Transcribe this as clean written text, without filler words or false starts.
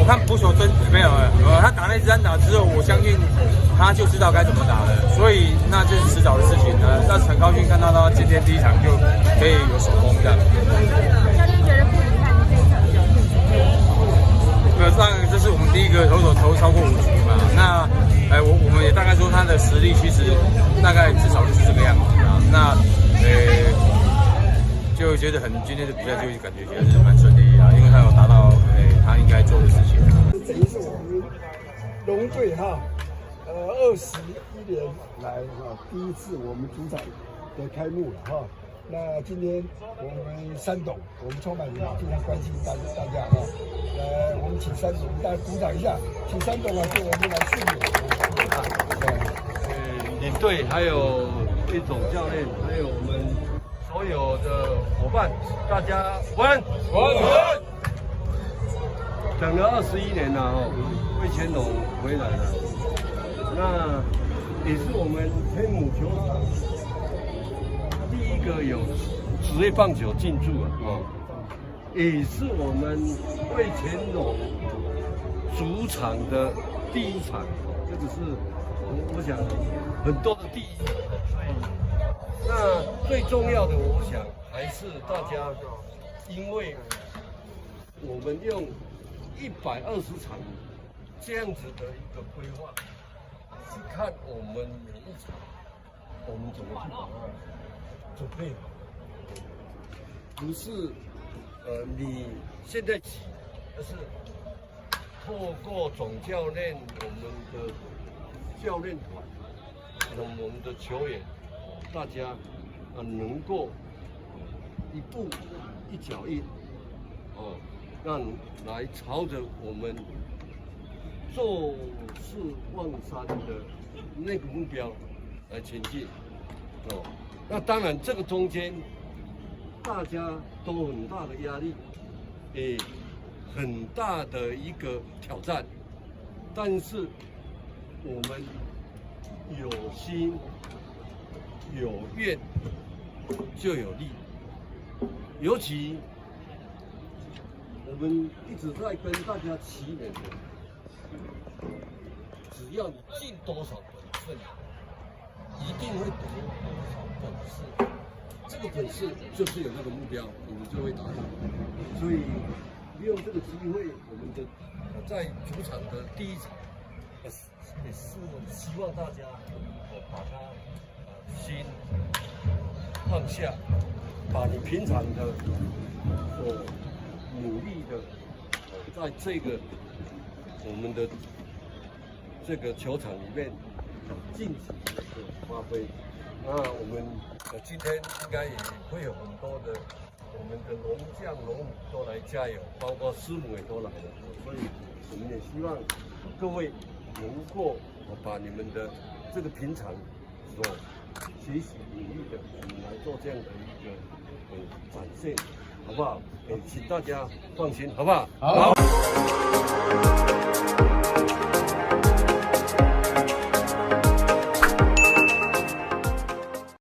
我看捕手真没有他打那支安打之后，我相信他就知道该怎么打了，所以那这是迟早的事情呢。那很高兴看到他今天第一场就可以有首攻这样。教练觉得不遗憾这一场表现怎么样？没有，当然这是我们第一个投手投超过5局嘛。那我们也大概说他的实力其实大概至少就是这个样子啊。那就觉得今天的比赛就感觉是蛮顺利啊，因为他有达到他应该做的事情。等于是我们龙队哈，21年来哈第一次我们主场的开幕了哈。那今天我们山董，我们创办人非常关心大家哈。我们请山董，大家鼓掌一下，请山董啊，给我们来训练。领队还有一总教练，还有我们所有的伙伴，大家晚安。等了21年了哦，魏全龙回来了，那也是我们天母球场第一个有职业棒球进驻了哦，也是我们魏全龙主场的第一场，这个是我想很多的第一。那最重要的，我想还是大家，因为我们用120场这样子的一个规划，去看我们每一场，我们怎么去把它准备好，不是你现在起，而是透过总教练、我们的教练团，我们的球员，大家能够一步一脚印哦。让来朝着我们坐视望山的那个目标来前进哦。那当然，这个中间大家都很大的压力，也很大的一个挑战，但是我们有心有愿就有力，尤其我们一直在跟大家祈祷的，只要你尽多少本分，一定会得多少本事。这个本事就是有这个目标，你们就会达到。所以利用这个机会，我们的在主场的第一场，也是希望大家把它心放下，把你平常的所努力的，在这个我们的这个球场里面尽情的发挥。那我们今天应该也会有很多的我们的龙将龙女都来加油，包括师母也都来了，所以我们也希望各位能够把你们的这个平常所学习努力的，我们来做这样的一个展现。好不好？请大家放心，好不好？好。